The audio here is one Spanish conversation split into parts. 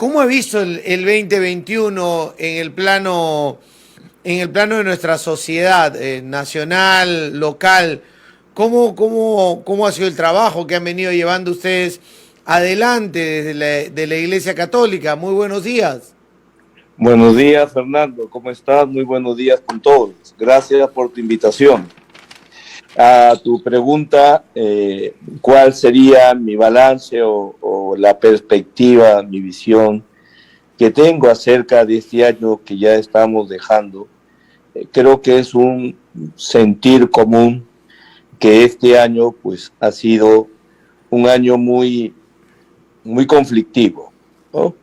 ¿Cómo ha visto el 2021 en el plano de nuestra sociedad nacional, local? ¿Cómo ha sido el trabajo que han venido llevando ustedes adelante desde de la Iglesia Católica? Muy buenos días. Buenos días, Fernando. ¿Cómo estás? Muy buenos días con todos. Gracias por tu invitación. A tu pregunta, ¿cuál sería mi balance o la perspectiva, mi visión que tengo acerca de este año que ya estamos dejando? Creo que es un sentir común que este año pues ha sido un año muy, muy conflictivo, ¿no?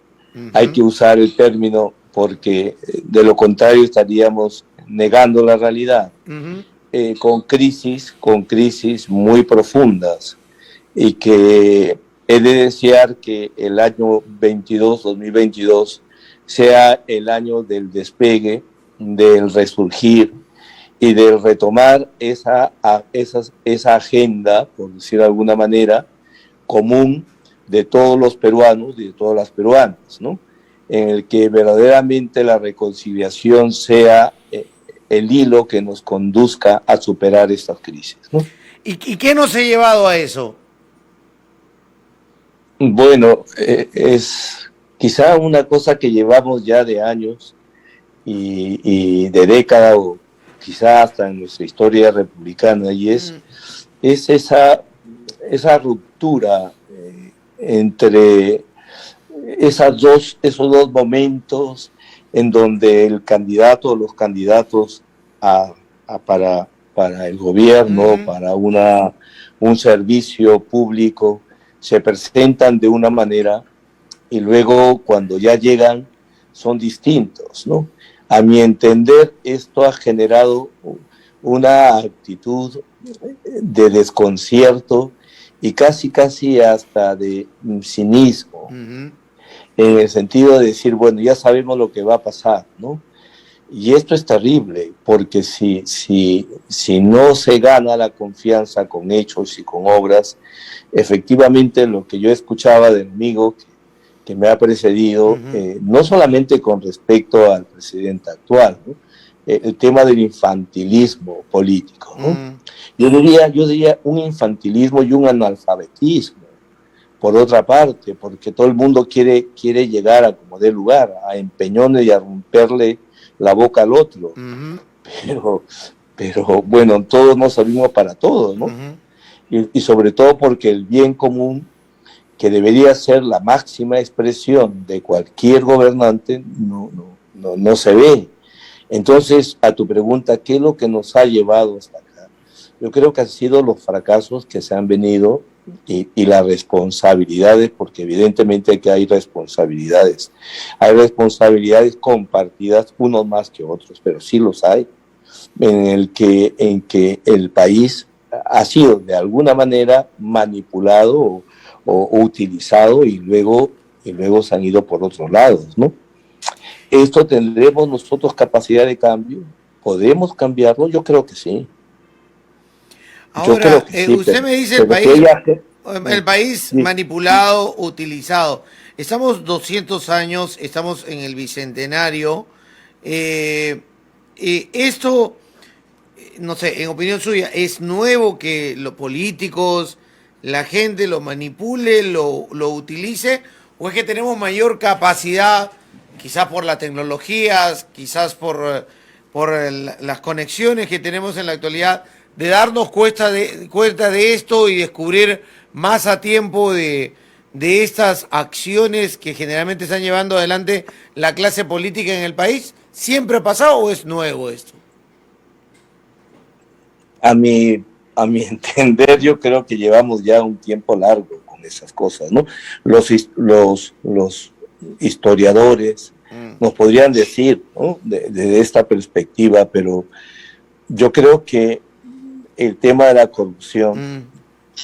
Hay que usar el término porque de lo contrario estaríamos negando la realidad, Ujú. con crisis muy profundas y que he de desear que el año 2022 sea el año del despegue, del resurgir y del retomar esa agenda, por decir de alguna manera, común de todos los peruanos y de todas las peruanas, ¿no? En el que verdaderamente la reconciliación sea el hilo que nos conduzca a superar estas crisis, ¿no? ¿Y qué nos ha llevado a eso? Bueno, es quizá una cosa que llevamos ya de años y de década o quizá hasta en nuestra historia republicana y es esa ruptura entre esos dos momentos en donde el candidato o los candidatos para el gobierno, para un servicio público, se presentan de una manera y luego cuando ya llegan son distintos, ¿no? A mi entender, esto ha generado una actitud de desconcierto y casi hasta de cinismo, Ujú. en el sentido de decir, bueno, ya sabemos lo que va a pasar, ¿no? Y esto es terrible, porque si no se gana la confianza con hechos y con obras, efectivamente lo que yo escuchaba del amigo que me ha precedido, no solamente con respecto al presidente actual, ¿no? El tema del infantilismo político, ¿no? Yo diría un infantilismo y un analfabetismo, por otra parte, porque todo el mundo quiere llegar a como dé lugar, a empeñones y a romperle la boca al otro, Ujú. pero, pero bueno, todos no servimos para todos, ¿no? Ujú. Y sobre todo porque el bien común, que debería ser la máxima expresión de cualquier gobernante, no se ve. Entonces, a tu pregunta, ¿qué es lo que nos ha llevado hasta acá? Yo creo que han sido los fracasos que se han venido y las responsabilidades, porque evidentemente que hay responsabilidades. Hay responsabilidades compartidas, unos más que otros, pero sí los hay, en que el país ha sido de alguna manera manipulado o utilizado y luego se han ido por otros lados, ¿no? ¿Esto tendremos nosotros capacidad de cambio? ¿Podemos cambiarlo? Yo creo que sí. Yo creo Ahora, que sí, usted me dice pero que ella... el país Sí. manipulado, utilizado. Estamos 200 años, estamos en el bicentenario. Esto, no sé, en opinión suya, ¿es nuevo que los políticos, la gente lo manipule, lo utilice? ¿O es que tenemos mayor capacidad, quizás por las tecnologías, quizás por las conexiones que tenemos en la actualidad, de darnos cuenta de esto y descubrir más a tiempo de estas acciones que generalmente están llevando adelante la clase política en el país? ¿Siempre ha pasado o es nuevo esto? A mi, a mi entender, yo creo que llevamos ya un tiempo largo con esas cosas, ¿no? Los historiadores Mm. nos podrían decir, ¿no? De esta perspectiva, pero yo creo que el tema de la corrupción, Mm.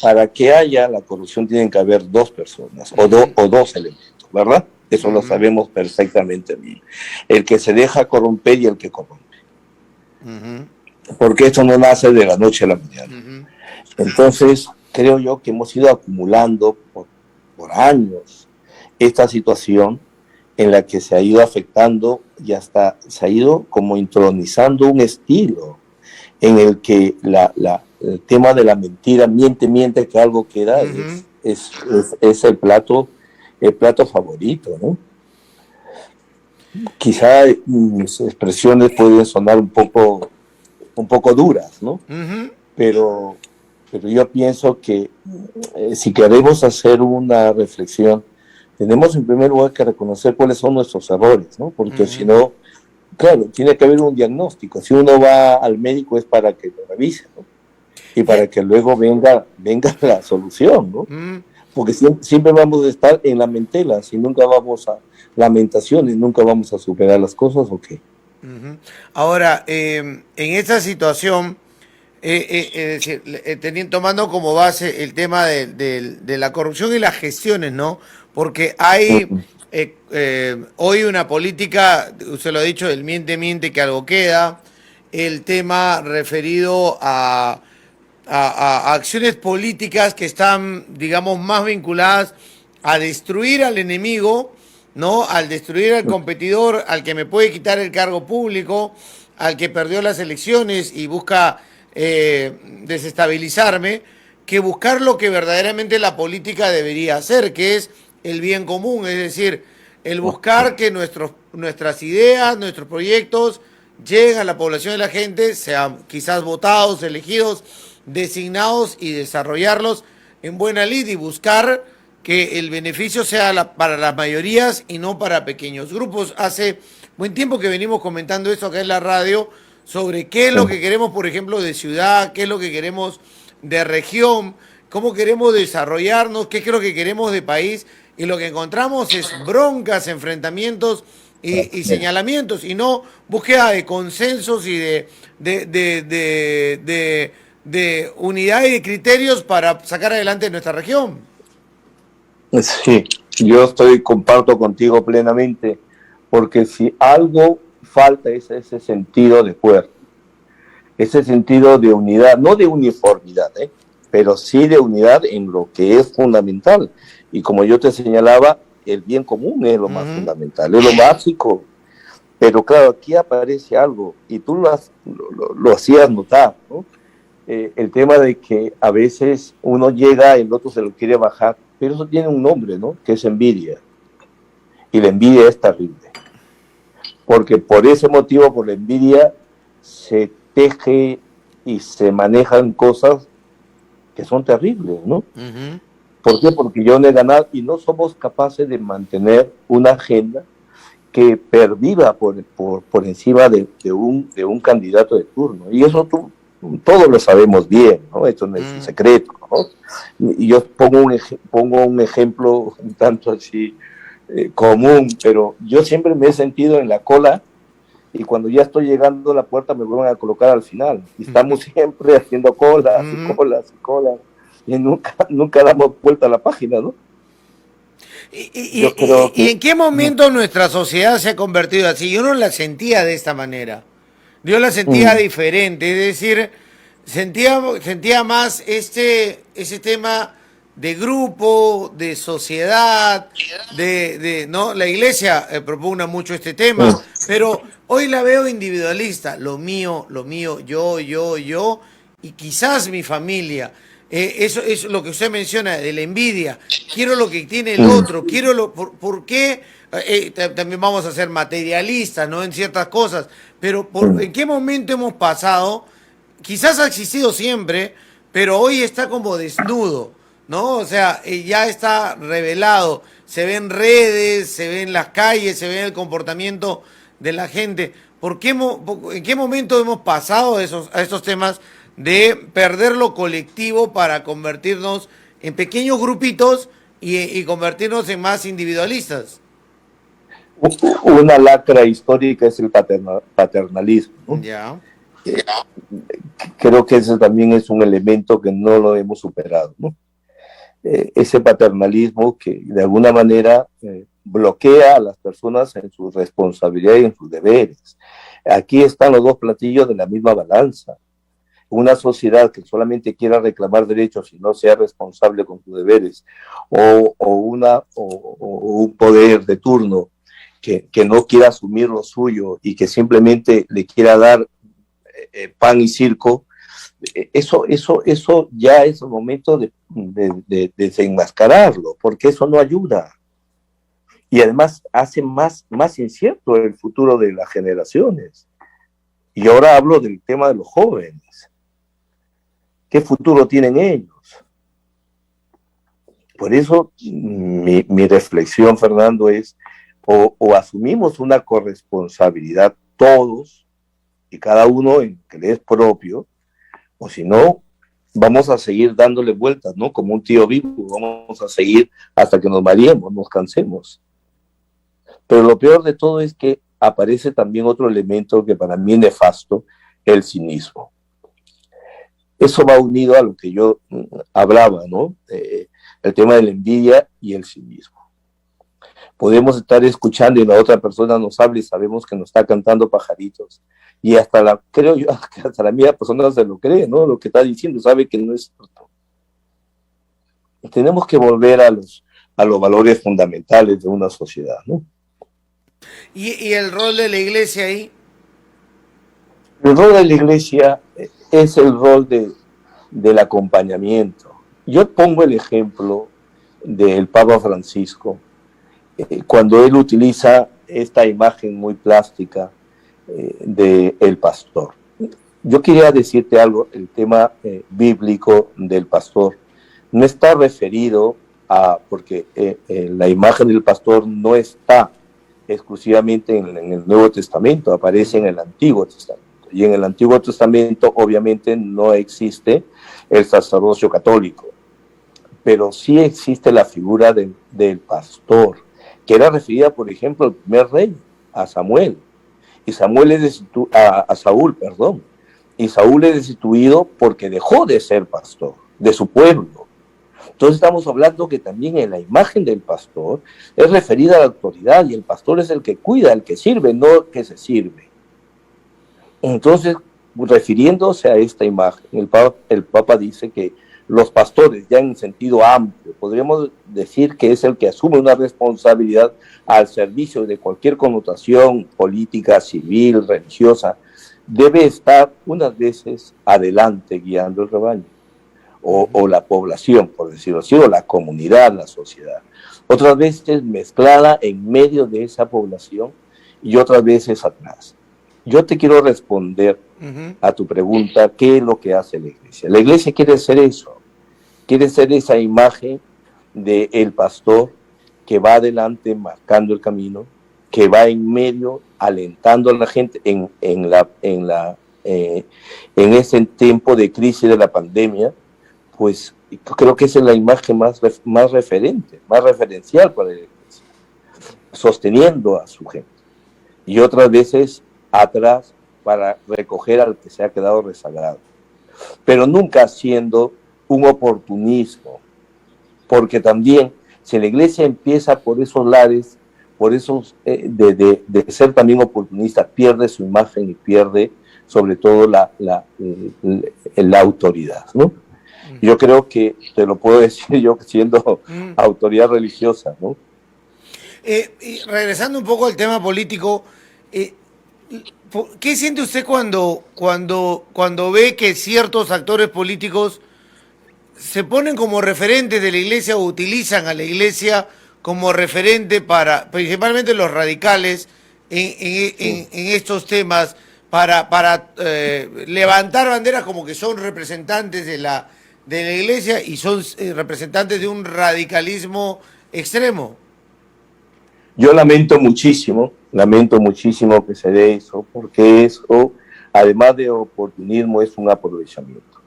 para que haya la corrupción tienen que haber dos personas Ujú. o dos elementos, ¿verdad? Eso lo Ujú. sabemos perfectamente bien. El que se deja corromper y el que corrompe. Ujú. Porque esto no nace de la noche a la mañana. Ujú. Entonces, creo yo que hemos ido acumulando por años esta situación en la que se ha ido afectando y hasta se ha ido como intronizando un estilo en el que el tema de la mentira, miente, miente, que algo queda, Ujú. es el plato favorito, ¿no? Quizá mis expresiones pueden sonar un poco duras, ¿no? Ujú. Pero, pero yo pienso que si queremos hacer una reflexión, tenemos en primer lugar que reconocer cuáles son nuestros errores, ¿no? Porque si Ujú. no, claro, tiene que haber un diagnóstico. Si uno va al médico es para que lo revise, ¿no? Y Ya. para que luego venga la solución, ¿no? Mm. Porque siempre vamos a estar en la mentela, si nunca vamos a lamentaciones, nunca vamos a superar las cosas, ¿o qué? Ujú. Ahora, en esta situación, es decir, tomando como base el tema de la corrupción y las gestiones, ¿no? Porque hay hoy una política, usted lo ha dicho, el miente, miente, que algo queda, el tema referido a acciones políticas que están, digamos, más vinculadas a destruir al enemigo, ¿no? Al destruir al competidor, al que me puede quitar el cargo público, al que perdió las elecciones y busca desestabilizarme, que buscar lo que verdaderamente la política debería hacer, que es el bien común, es decir, el buscar que nuestras ideas, nuestros proyectos lleguen a la población de la gente, sean quizás votados, elegidos, designados y desarrollarlos en buena lid y buscar que el beneficio sea para las mayorías y no para pequeños grupos. Hace buen tiempo que venimos comentando esto acá en la radio sobre qué es lo que queremos, por ejemplo, de ciudad, qué es lo que queremos de región, cómo queremos desarrollarnos, qué es lo que queremos de país, y lo que encontramos es broncas, enfrentamientos y señalamientos, y no búsqueda de consensos y de unidad y de criterios para sacar adelante nuestra región. Sí, yo comparto contigo plenamente, porque si algo falta es ese sentido de fuerza, ese sentido de unidad, no de uniformidad, pero sí de unidad en lo que es fundamental. Y como yo te señalaba, el bien común es lo más Ujú. fundamental, es lo básico. Pero claro, aquí aparece algo, y tú lo hacías notar, ¿no? El tema de que a veces uno llega, el otro se lo quiere bajar, pero eso tiene un nombre, ¿no? Que es envidia. Y la envidia es terrible. Porque por ese motivo, por la envidia, se teje y se manejan cosas que son terribles, ¿no? Ujú. ¿Por qué? Porque yo no he ganado y no somos capaces de mantener una agenda que perviva por encima de un candidato de turno. Y eso todos lo sabemos bien, ¿no? Esto no es un Mm. secreto, ¿no? Y yo pongo un ejemplo un tanto así común, pero yo siempre me he sentido en la cola y cuando ya estoy llegando a la puerta me vuelven a colocar al final. Y estamos siempre haciendo colas y Ujú. colas y colas y nunca damos vuelta a la página, ¿no? Yo creo Y que... en qué momento nuestra sociedad se ha convertido así? Yo no la sentía de esta manera. Yo la sentía Mm, diferente, es decir, sentía más ese tema de grupo, de sociedad, ¿no? La iglesia propugna mucho este tema, mm, pero hoy la veo individualista, lo mío, yo, y quizás mi familia. Eso es lo que usted menciona de la envidia. Quiero lo que tiene el mm, otro, ¿por qué? También vamos a ser materialistas, ¿no? En ciertas cosas, pero mm. ¿en qué momento hemos pasado? Quizás ha existido siempre, pero hoy está como desnudo, ¿no? O sea, ya está revelado, se ven redes, se ve en las calles, se ve en el comportamiento de la gente. ¿En qué momento hemos pasado a estos temas de perder lo colectivo para convertirnos en pequeños grupitos y convertirnos en más individualistas? Una lacra histórica es el paternalismo, ¿no? Ya. Creo que ese también es un elemento que no lo hemos superado, ¿no? Ese paternalismo que de alguna manera bloquea a las personas en su responsabilidad y en sus deberes. Aquí están los dos platillos de la misma balanza. Una sociedad que solamente quiera reclamar derechos y no sea responsable con sus deberes, o un poder de turno que no quiera asumir lo suyo y que simplemente le quiera dar pan y circo, eso ya es el momento de desenmascararlo, porque eso no ayuda. Y además hace más incierto el futuro de las generaciones. Y ahora hablo del tema de los jóvenes. ¿Qué futuro tienen ellos? Por eso mi reflexión, Fernando, es o asumimos una corresponsabilidad todos y cada uno en que le es propio, o si no, vamos a seguir dándole vueltas, ¿no? Como un tío vivo, vamos a seguir hasta que nos mareemos, nos cansemos. Pero lo peor de todo es que aparece también otro elemento que para mí es nefasto, el cinismo. Eso va unido a lo que yo hablaba, ¿no? El tema de la envidia y el cinismo. Podemos estar escuchando y la otra persona nos habla y sabemos que nos está cantando pajaritos. Y creo yo, que hasta la misma persona se lo cree, ¿no? Lo que está diciendo, sabe que no es cierto. Tenemos que volver a los valores fundamentales de una sociedad, ¿no? ¿Y el rol de la iglesia ahí? El rol de la iglesia es el rol del acompañamiento. Yo pongo el ejemplo del Papa Francisco, cuando él utiliza esta imagen muy plástica del pastor. Yo quería decirte algo, el tema bíblico del pastor no está referido porque la imagen del pastor no está exclusivamente en el Nuevo Testamento, aparece en el Antiguo Testamento. Y en el Antiguo Testamento obviamente no existe el sacerdocio católico, pero sí existe la figura del pastor, que era referida, por ejemplo, al primer rey, a Samuel. Y Samuel a Saúl, perdón. Y Saúl es destituido porque dejó de ser pastor de su pueblo. Entonces estamos hablando que también en la imagen del pastor es referida a la autoridad, y el pastor es el que cuida, el que sirve, no el que se sirve. Entonces, refiriéndose a esta imagen, el Papa dice que los pastores, ya en sentido amplio, podríamos decir que es el que asume una responsabilidad al servicio de cualquier connotación política, civil, religiosa, debe estar unas veces adelante guiando el rebaño, o la población, por decirlo así, o la comunidad, la sociedad. Otras veces mezclada en medio de esa población y otras veces atrás. Yo te quiero responder a tu pregunta, ¿qué es lo que hace la iglesia? La iglesia quiere ser eso, quiere ser esa imagen del pastor que va adelante marcando el camino, que va en medio alentando a la gente en ese tiempo de crisis de la pandemia. Pues creo que esa es la imagen más referente, más referencial para la iglesia, sosteniendo a su gente. Y otras veces atrás para recoger al que se ha quedado rezagado. Pero nunca siendo un oportunismo, porque también si la iglesia empieza por esos lares, por esos de ser también oportunista, pierde su imagen y pierde sobre todo la autoridad, ¿no? Yo creo que te lo puedo decir yo siendo autoridad religiosa, ¿no? Y regresando un poco al tema político, ¿qué siente usted cuando ve que ciertos actores políticos se ponen como referentes de la iglesia o utilizan a la iglesia como referente para, principalmente los radicales, en estos temas, para levantar banderas como que son representantes de la iglesia y son representantes de un radicalismo extremo? Yo lamento muchísimo que se dé eso, porque eso, además de oportunismo, es un aprovechamiento.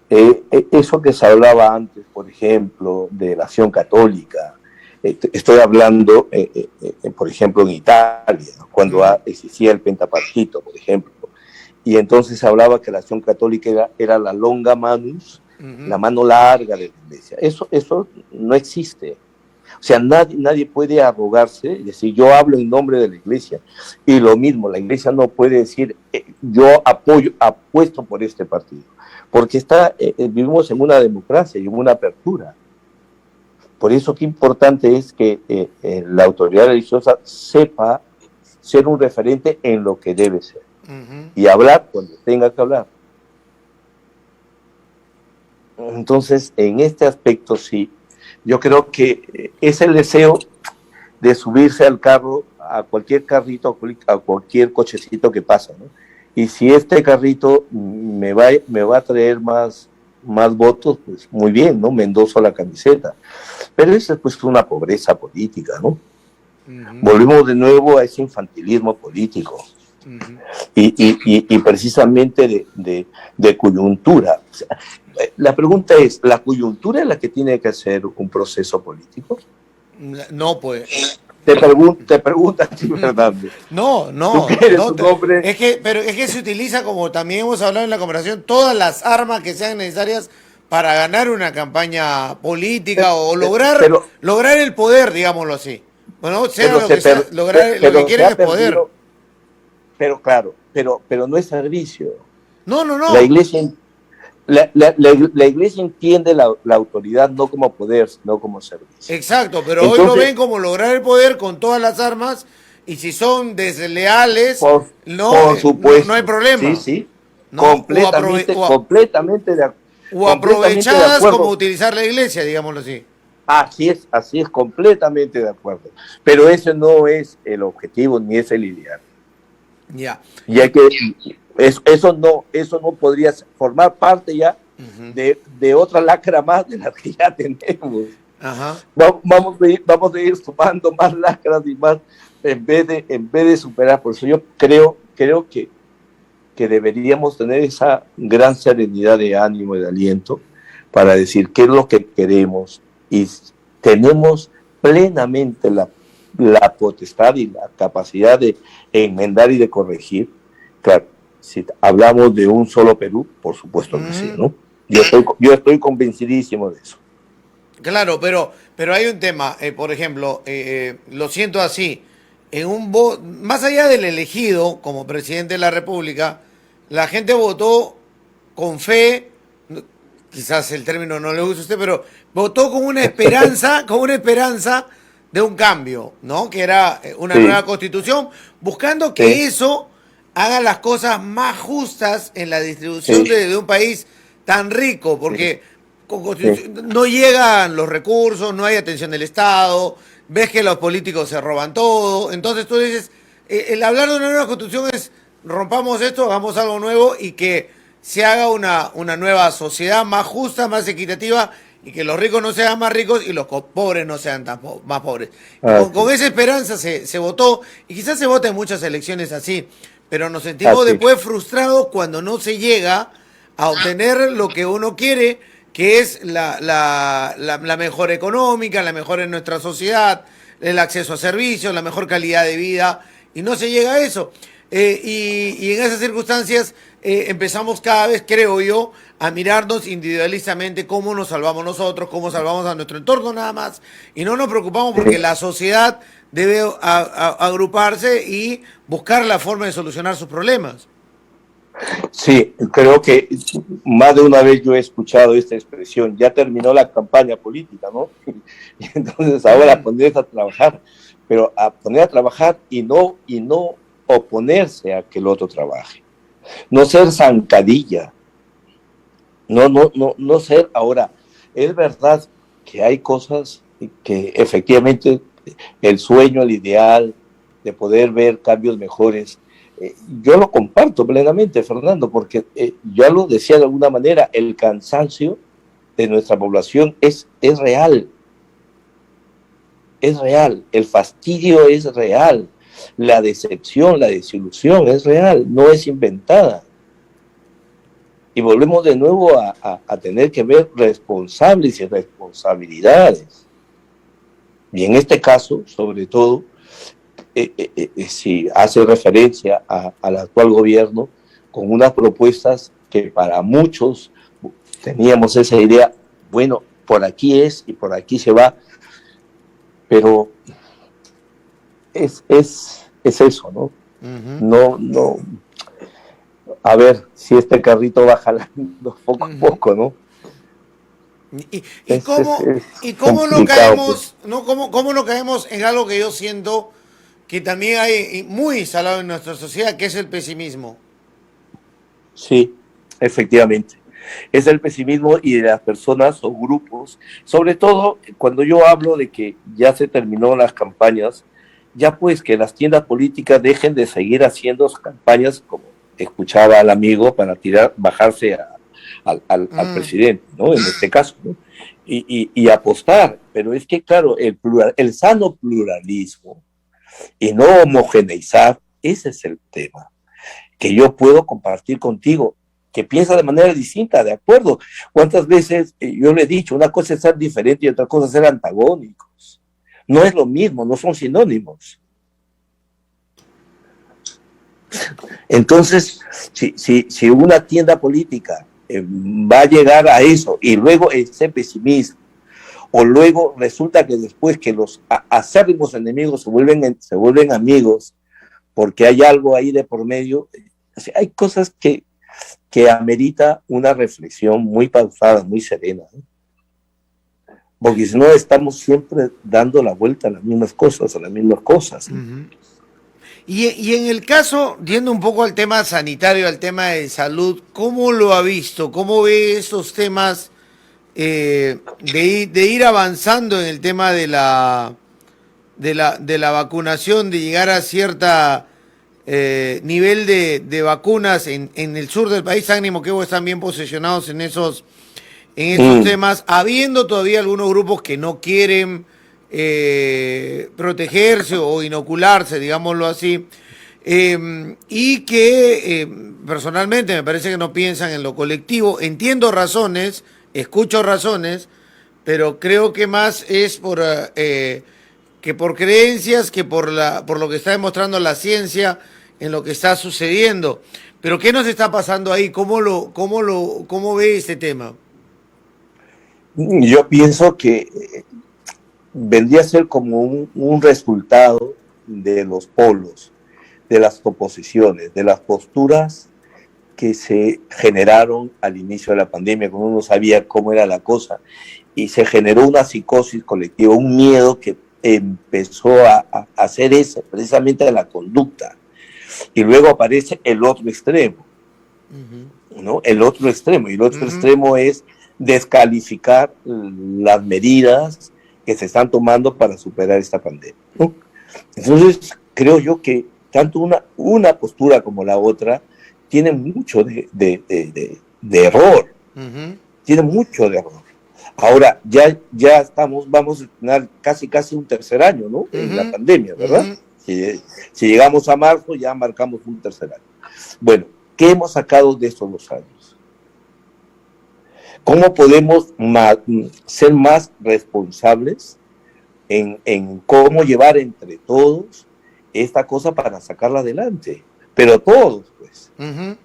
Eso que se hablaba antes, por ejemplo, de la acción católica, estoy hablando, por ejemplo, en Italia, cuando existía el pentapartito, por ejemplo, y entonces se hablaba que la acción católica era la longa manus, la mano larga de la iglesia. Eso no existe. O sea, nadie puede arrogarse y decir, yo hablo en nombre de la iglesia. Y lo mismo, la iglesia no puede decir, yo apuesto por este partido. Porque vivimos en una democracia y en una apertura. por eso qué importante es que la autoridad religiosa sepa ser un referente en lo que debe ser y hablar cuando tenga que hablar. Entonces, en este aspecto sí, yo creo que es el deseo de subirse al carro, a cualquier carrito, a cualquier cochecito que pasa, ¿no? Y si este carrito me va a traer más votos, pues muy bien, ¿no? Me endoso la camiseta. Pero eso es pues una pobreza política, ¿no? Volvemos de nuevo a ese infantilismo político. Y precisamente de coyuntura. O sea, la pregunta es, ¿la coyuntura es la que tiene que hacer un proceso político? No, pues. Te preguntas, Fernando. No. Hombre. Es que se utiliza, como también hemos hablado en la conversación, todas las armas que sean necesarias para ganar una campaña política o lograr el poder, digámoslo así. Bueno, sea lo que sea, lograr lo que quieren es poder. Pero claro, pero no es servicio. No. La iglesia entiende la autoridad no como poder, sino como servicio. Exacto, pero entonces, hoy lo ven como lograr el poder con todas las armas, y si son desleales, por supuesto, no hay problema. Sí. ¿No? Completamente de acuerdo. O aprovechadas como utilizar la iglesia, digámoslo así. Así es, completamente de acuerdo. Pero ese no es el objetivo ni es el ideal. Ya. Y hay que eso no podría formar parte ya de otra lacra más de las que ya tenemos. Vamos a ir sumando más lacras y más en vez de superar. Por eso yo creo que deberíamos tener esa gran serenidad de ánimo y de aliento para decir qué es lo que queremos, y tenemos plenamente la potestad y la capacidad de enmendar y de corregir. Claro, si hablamos de un solo Perú, por supuesto que sí, ¿no? Yo estoy convencidísimo de eso. Claro, pero hay un tema, por ejemplo, lo siento así, más allá del elegido como presidente de la República, la gente votó con fe, quizás el término no le gusta a usted, pero votó con una esperanza, de un cambio, ¿no? Que era una nueva constitución, buscando que eso haga las cosas más justas en la distribución de un país tan rico, porque con constitución no llegan los recursos, no hay atención del Estado, ves que los políticos se roban todo. Entonces tú dices, el hablar de una nueva constitución es rompamos esto, hagamos algo nuevo y que se haga una nueva sociedad más justa, más equitativa, y que los ricos no sean más ricos y los pobres no sean más pobres. Con esa esperanza se votó, y quizás se vota en muchas elecciones así, pero nos sentimos después frustrados cuando no se llega a obtener lo que uno quiere, que es la mejor económica, la mejor en nuestra sociedad, el acceso a servicios, la mejor calidad de vida, y no se llega a eso. Y en esas circunstancias empezamos cada vez, creo yo, a mirarnos individualistamente cómo nos salvamos nosotros, cómo salvamos a nuestro entorno nada más, y no nos preocupamos porque la sociedad debe agruparse y buscar la forma de solucionar sus problemas. Sí, creo que más de una vez yo he escuchado esta expresión, ya terminó la campaña política, ¿no? Y entonces ahora ponerse a trabajar, pero a poner a trabajar y no oponerse a que el otro trabaje, no ser zancadilla, no ser. Ahora, es verdad que hay cosas que efectivamente el sueño, el ideal de poder ver cambios mejores, yo lo comparto plenamente, Fernando, porque ya lo decía de alguna manera, el cansancio de nuestra población es real, el fastidio es real, la decepción, la desilusión es real, no es inventada. Y volvemos de nuevo a tener que ver responsables y responsabilidades. Y en este caso, sobre todo, si hace referencia al actual gobierno, con unas propuestas que para muchos teníamos esa idea, bueno, por aquí es y por aquí se va, pero es eso, ¿no? No. A ver si este carrito va jalando poco a poco, ¿no? Y cómo, Es y cómo no complicado, pues. caemos, no, cómo no caemos en algo que yo siento que también hay muy instalado en nuestra sociedad, que es el pesimismo. Sí, efectivamente. Es el pesimismo y de las personas o grupos, sobre todo cuando yo hablo de que ya se terminó las campañas, ya pues que las tiendas políticas dejen de seguir haciendo campañas como escuchaba al amigo para tirar, bajarse al Mm, presidente, ¿no? En este caso, ¿no? Y apostar, pero es que claro, el sano pluralismo y no homogeneizar, ese es el tema que yo puedo compartir contigo, que piensa de manera distinta, ¿de acuerdo? ¿Cuántas veces yo le he dicho, una cosa es ser diferente y otra cosa es ser antagónicos? No es lo mismo, no son sinónimos. Entonces, si una tienda política va a llegar a eso y luego ese pesimismo, o luego resulta que después que los acérrimos enemigos se vuelven amigos porque hay algo ahí de por medio, o sea, hay cosas que amerita una reflexión muy pausada, muy serena, ¿no? Porque si no estamos siempre dando la vuelta a las mismas cosas, ¿no? ujú. Y en el caso, yendo un poco al tema sanitario, al tema de salud, ¿cómo lo ha visto? ¿Cómo ve esos temas de ir avanzando en el tema de la vacunación, de llegar a cierta nivel de vacunas en el sur del país? Ánimo que están bien posicionados en esos Mm. temas, habiendo todavía algunos grupos que no quieren protegerse o inocularse, digámoslo así, y que personalmente me parece que no piensan en lo colectivo. Entiendo razones, escucho razones, pero creo que más es que por creencias, que por lo que está demostrando la ciencia en lo que está sucediendo. Pero ¿qué nos está pasando ahí? ¿Cómo ve este tema? Yo pienso que vendría a ser como un resultado de los polos, de las oposiciones, de las posturas que se generaron al inicio de la pandemia, cuando uno sabía cómo era la cosa, y se generó una psicosis colectiva, un miedo que empezó a hacer eso, precisamente de la conducta. Y luego aparece el otro extremo, Uh ¿no? El otro extremo, y el otro -huh. extremo es descalificar las medidas que se están tomando para superar esta pandemia, ¿no? Entonces, creo yo que tanto una postura como la otra tiene mucho de error, Uh -huh. tiene mucho de error. Ahora, vamos a tener casi un tercer año, ¿no? Uh En la -huh. pandemia, Uh ¿verdad? -huh. Si llegamos a marzo, ya marcamos un tercer año. Bueno, ¿qué hemos sacado de estos 2 años? ¿Cómo podemos ser más responsables en cómo llevar entre todos esta cosa para sacarla adelante? Pero todos, pues, Uh -huh.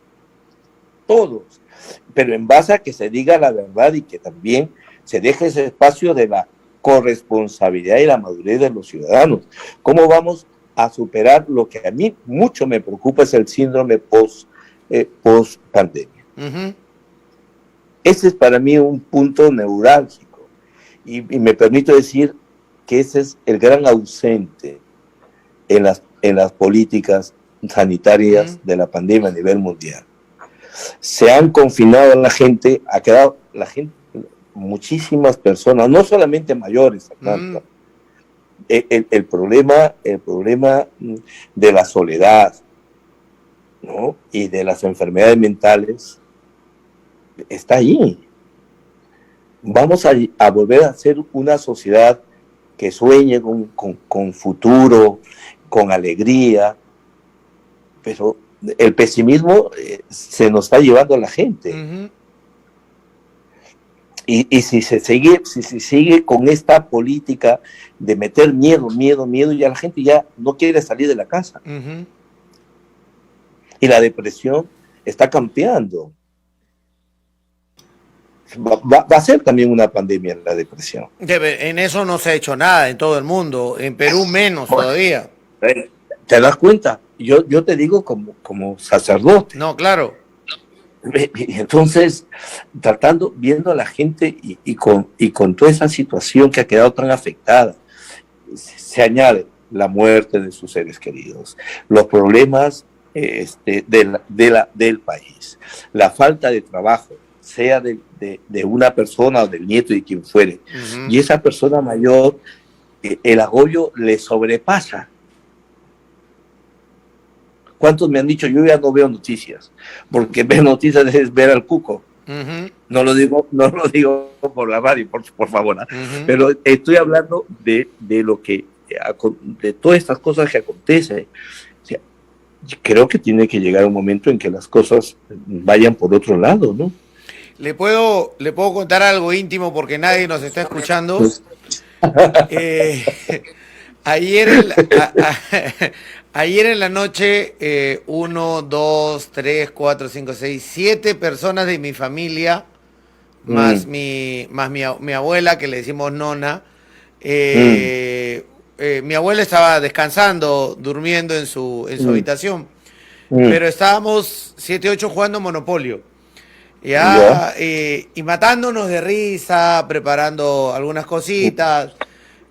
todos. Pero en base a que se diga la verdad y que también se deje ese espacio de la corresponsabilidad y la madurez de los ciudadanos. ¿Cómo vamos a superar lo que a mí mucho me preocupa, es el síndrome post pandemia? Uh -huh. Ese es para mí un punto neurálgico y me permito decir que ese es el gran ausente en las políticas sanitarias Uh -huh. de la pandemia a nivel mundial. Se han confinado a la gente, ha quedado la gente, muchísimas personas, no solamente mayores, Atlanta. El problema de la soledad, ¿no? Y de las enfermedades mentales está ahí. Vamos a volver a ser una sociedad que sueñe con futuro, con alegría, pero el pesimismo se nos está llevando a la gente. Uh -huh. Y si se sigue con esta política de meter miedo, ya la gente ya no quiere salir de la casa. Uh -huh. Y la depresión está campeando. Va a ser también una pandemia la depresión. En eso no se ha hecho nada en todo el mundo, en Perú menos todavía. ¿Te das cuenta? Yo te digo como sacerdote. No, claro. Entonces, viendo a la gente con toda esa situación que ha quedado tan afectada, se añade la muerte de sus seres queridos, los problemas del país, la falta de trabajo, sea de una persona o del nieto de quien fuere, y esa persona mayor, el agobio le sobrepasa. ¿Cuántos me han dicho, yo ya no veo noticias? Porque ver noticias es ver al cuco. No lo digo por la radio, por favor, ¿no? Pero estoy hablando de todas estas cosas que acontecen. O sea, creo que tiene que llegar un momento en que las cosas vayan por otro lado, ¿no? ¿Le puedo contar algo íntimo porque nadie nos está escuchando? Pues... Ayer en la noche, 1, 2, 3, 4, 5, 6, 7 personas de mi familia, más mi abuela, que le decimos nona, mi abuela estaba descansando, durmiendo en su habitación, pero estábamos 7, 8 jugando Monopolio. Y matándonos de risa, preparando algunas cositas.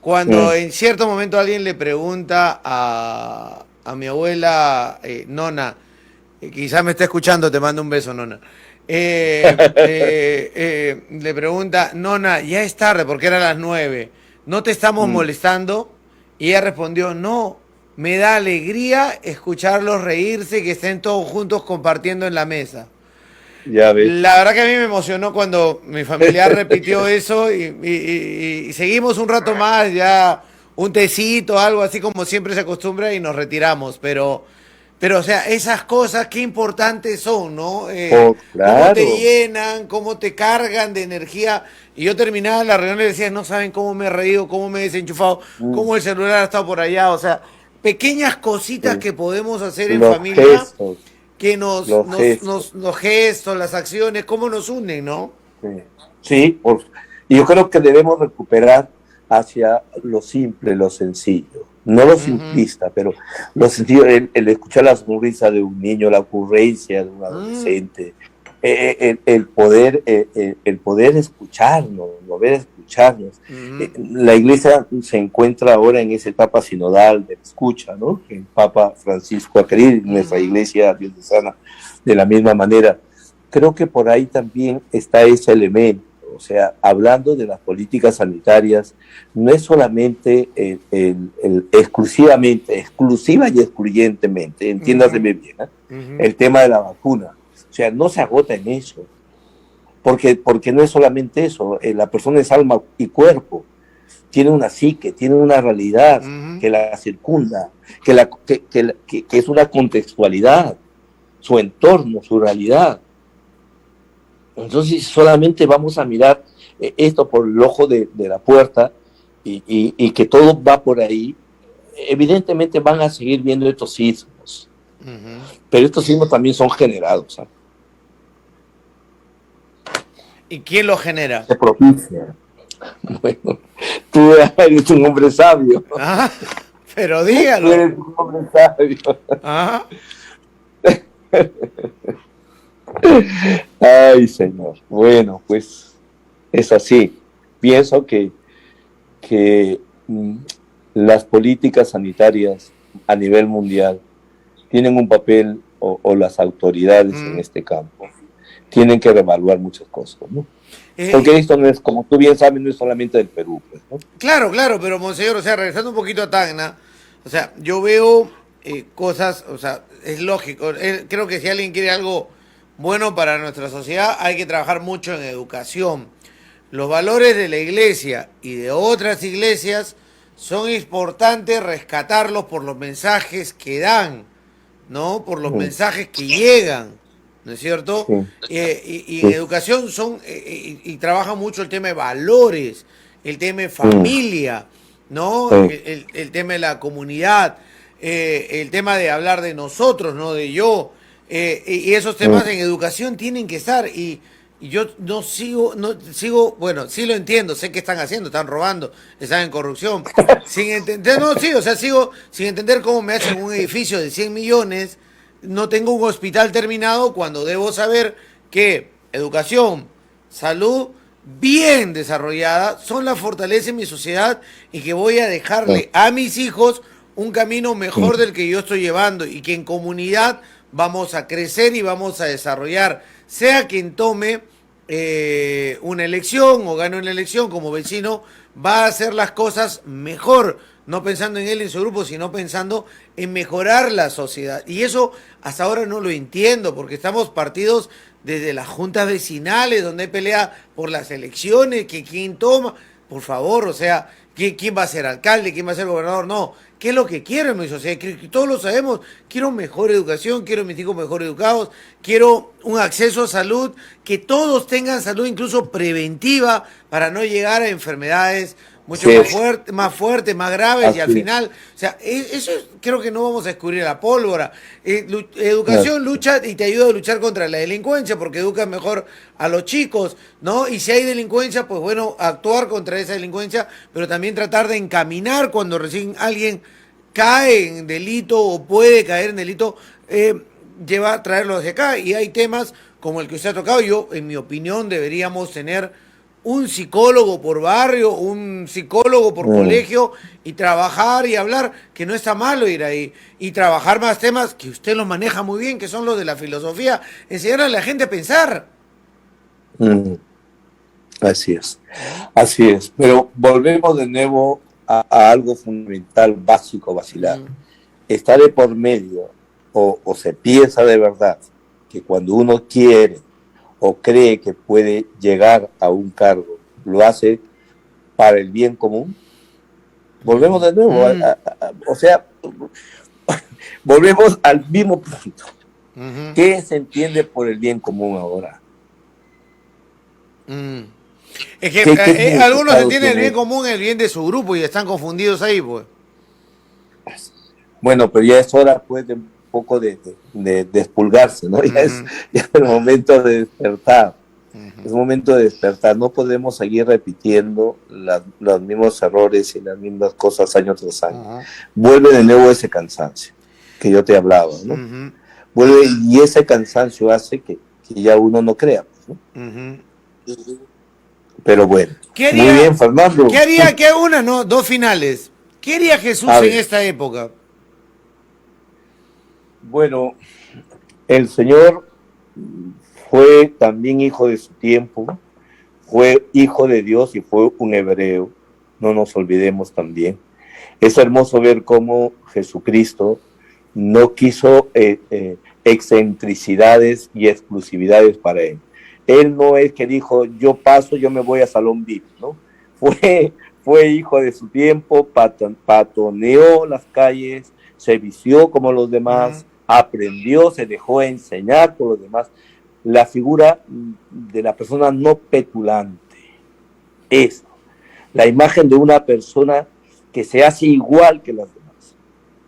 Cuando en cierto momento alguien le pregunta a mi abuela, nona, quizás me está escuchando, te mando un beso, nona. Le pregunta, nona, ya es tarde, porque eran las 9, ¿no te estamos molestando? Y ella respondió, no, me da alegría escucharlos reírse y que estén todos juntos compartiendo en la mesa. Ya ves. La verdad que a mí me emocionó cuando mi familiar repitió eso y seguimos un rato más, ya un tecito, algo así como siempre se acostumbra y nos retiramos, pero o sea, esas cosas qué importantes son, ¿no? Claro. Cómo te llenan, cómo te cargan de energía. Y yo terminaba la reunión y decía, no saben cómo me he reído, cómo me he desenchufado, cómo el celular ha estado por allá, o sea, pequeñas cositas que podemos hacer en familia. Gestos. Que los gestos, las acciones, cómo nos unen, ¿no? Sí, y yo creo que debemos recuperar hacia lo simple, lo sencillo. No lo simplista, pero lo sencillo, el escuchar la sonrisa de un niño, la ocurrencia de un adolescente, el poder escucharnos, volver a escucharnos. La iglesia se encuentra ahora en esa etapa sinodal de la escucha, ¿no? El Papa Francisco ha querido, nuestra iglesia diocesana, de la misma manera. Creo que por ahí también está ese elemento. O sea, hablando de las políticas sanitarias, no es solamente exclusiva y excluyentemente, entiéndaseme bien, el tema de la vacuna. O sea, no se agota en eso, porque no es solamente eso, la persona es alma y cuerpo, tiene una psique, tiene una realidad que la circunda, que es una contextualidad, su entorno, su realidad. Entonces solamente vamos a mirar esto por el ojo de la puerta y que todo va por ahí. Evidentemente van a seguir viendo estos sismos, pero estos sismos también son generados, ¿sabes? ¿Y quién lo genera? Se propicia. Bueno, tú eres un hombre sabio. Ah, pero dígalo. Tú eres un hombre sabio. Ah. Ay, Señor. Bueno, pues es así. Pienso que las políticas sanitarias a nivel mundial tienen un papel, o las autoridades en este campo tienen que reevaluar muchas cosas, ¿no? Porque esto no es, como tú bien sabes, no es solamente del Perú, pues, ¿no? Claro, pero monseñor, o sea, regresando un poquito a Tacna, o sea, yo veo cosas, o sea, es lógico, creo que si alguien quiere algo bueno para nuestra sociedad, hay que trabajar mucho en educación. Los valores de la iglesia y de otras iglesias son importantes rescatarlos por los mensajes que dan, ¿no? Por los mensajes que llegan, ¿no es cierto? Y en educación y trabajan mucho el tema de valores, el tema de familia, ¿no? El tema de la comunidad, el tema de hablar de nosotros, no de yo. Y esos temas en educación tienen que estar. Y yo no sigo, bueno, sí lo entiendo, sé qué están haciendo, están robando, están en corrupción. Sin entender, sigo sin entender cómo me hacen un edificio de 100 millones, no tengo un hospital terminado cuando debo saber que educación, salud bien desarrollada son la fortaleza en mi sociedad y que voy a dejarle a mis hijos un camino mejor del que yo estoy llevando y que en comunidad vamos a crecer y vamos a desarrollar, sea quien tome una elección o gane una elección como vecino, va a hacer las cosas mejor, no pensando en él y en su grupo, sino pensando en mejorar la sociedad. Y eso hasta ahora no lo entiendo, porque estamos partidos desde las juntas vecinales, donde hay pelea por las elecciones, que quién toma, por favor, o sea, quién va a ser alcalde, quién va a ser gobernador, no. ¿Qué es lo que quiero en mi sociedad? Que todos lo sabemos. Quiero mejor educación, quiero mis hijos mejor educados, quiero un acceso a salud, que todos tengan salud incluso preventiva para no llegar a enfermedades mucho más fuertes, más graves y al final, o sea, eso creo que no vamos a descubrir la pólvora. Educación lucha y te ayuda a luchar contra la delincuencia porque educas mejor a los chicos, ¿no? Y si hay delincuencia, pues bueno, actuar contra esa delincuencia, pero también tratar de encaminar cuando recién alguien cae en delito o puede caer en delito, traerlo hacia acá. Y hay temas como el que usted ha tocado. Yo, en mi opinión, deberíamos tener un psicólogo por barrio, un psicólogo por colegio y trabajar y hablar, que no está malo ir ahí, y trabajar más temas que usted los maneja muy bien, que son los de la filosofía, enseñar a la gente a pensar. Así es, pero volvemos de nuevo a algo fundamental, básico, vacilar. Está de por medio, o se piensa de verdad, que cuando uno quiere o cree que puede llegar a un cargo, lo hace para el bien común. Volvemos de nuevo, o sea, volvemos al mismo punto. ¿Qué se entiende por el bien común ahora? Es que algunos entienden el bien común, el bien de su grupo y están confundidos ahí, pues. Bueno, pero ya es hora, pues, de un poco de despulgarse, ¿no? Ya es el momento de despertar. Es momento de despertar. No podemos seguir repitiendo los mismos errores y las mismas cosas año tras año. Vuelve de nuevo ese cansancio que yo te hablaba, ¿no? Vuelve, y ese cansancio hace que ya uno no crea, pues, ¿no? Pero bueno, muy bien, Fernando. ¿Qué haría dos finales? ¿Qué haría Jesús en esta época? Bueno, el Señor fue también hijo de su tiempo, fue hijo de Dios y fue un hebreo, no nos olvidemos también. Es hermoso ver cómo Jesucristo no quiso excentricidades y exclusividades para él. Él no es que dijo, yo paso, yo me voy a Salón VIP, ¿no? Fue hijo de su tiempo, patoneó las calles, se vistió como los demás, aprendió, se dejó enseñar por los demás. La figura de la persona no petulante. Es la imagen de una persona que se hace igual que las demás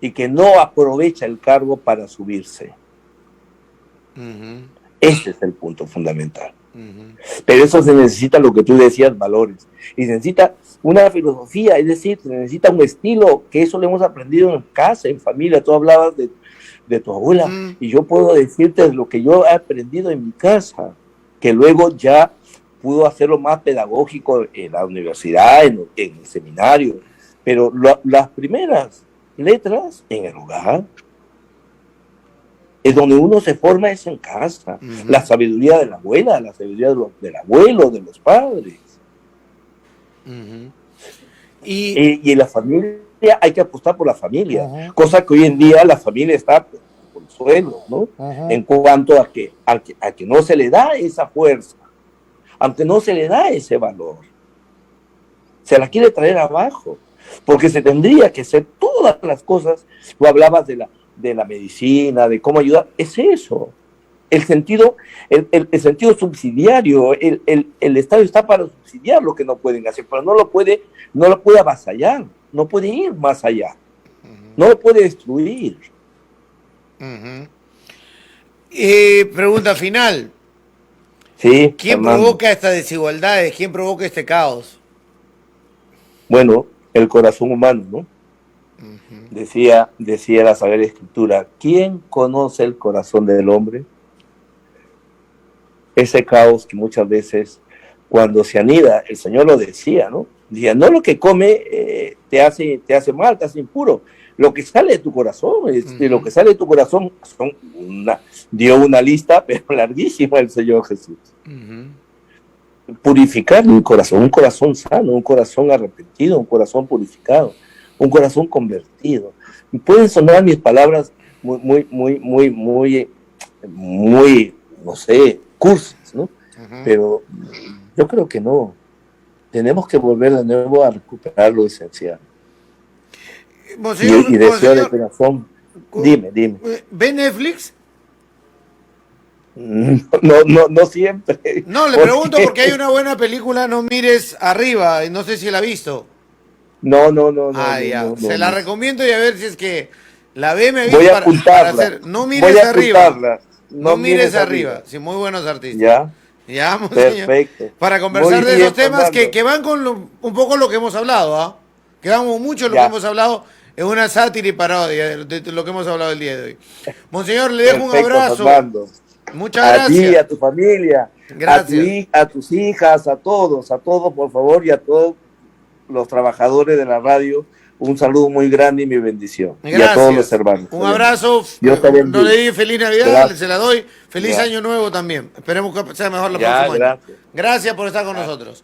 y que no aprovecha el cargo para subirse. Ese es el punto fundamental. Pero eso se necesita, lo que tú decías, valores. Y se necesita una filosofía, es decir, se necesita un estilo, que eso lo hemos aprendido en casa, en familia. Tú hablabas de tu abuela, y yo puedo decirte lo que yo he aprendido en mi casa, que luego ya pudo hacerlo más pedagógico en la universidad, en el seminario, pero las primeras letras en el hogar, es donde uno se forma, es en casa. La sabiduría de la abuela, la sabiduría del abuelo, de los padres. Y la familia, hay que apostar por la familia, cosa que hoy en día la familia está por el suelo, ¿no? En cuanto a que no se le da esa fuerza, aunque no se le da ese valor, se la quiere traer abajo, porque se tendría que hacer todas las cosas. Tú hablabas de la medicina, de cómo ayudar, es eso. El sentido subsidiario, el Estado está para subsidiar lo que no pueden hacer, pero no lo puede avasallar, no puede ir más allá, no lo puede destruir. Pregunta final. Sí, ¿Quién provoca estas desigualdades? ¿Quién provoca este caos? Bueno, el corazón humano, ¿no? Decía la Sagrada Escritura, ¿quién conoce el corazón del hombre? ese caos que muchas veces cuando se anida, el Señor lo decía, ¿no? Decía, no lo que come te hace mal, te hace impuro, lo que sale de tu corazón, lo que sale de tu corazón dio una lista, pero larguísima el Señor Jesús. Purificar un corazón sano, un corazón arrepentido, un corazón purificado, un corazón convertido. Y pueden sonar mis palabras muy, no sé, cursis, ¿no? Pero yo creo que no. Tenemos que volver de nuevo a recuperar lo esencial. Monseñor, Y deseo de corazón. Dime. ¿Ve Netflix? No siempre. No, le pregunto porque hay una buena película, No mires arriba, y no sé si la ha visto. No. Se la recomiendo y a ver si es que la ve, me avisa voy a para apuntarla. hacer. No mires arriba. No mires arriba. arriba. Sí, muy buenos artistas. Ya. Ya, monseñor. Perfecto. Para conversar Muy de bien, esos temas Fernando. que van con un poco lo que hemos hablado, ¿ah? Que van con mucho lo que hemos hablado. Es una sátira y parodia de lo que hemos hablado el día de hoy. Monseñor, le dejo un abrazo. Fernando. Muchas A gracias. ti, a tu familia, Gracias. a tus hijas, a todos, por favor, y a todos los trabajadores de la radio, un saludo muy grande y mi bendición. Gracias. Y a todos los hermanos. Un abrazo. Dios te bendiga. No le di feliz Navidad, Gracias. se la doy. Feliz Gracias. Año Nuevo también. Esperemos que sea mejor la Ya, próxima año. gracias. Gracias por estar con nosotros.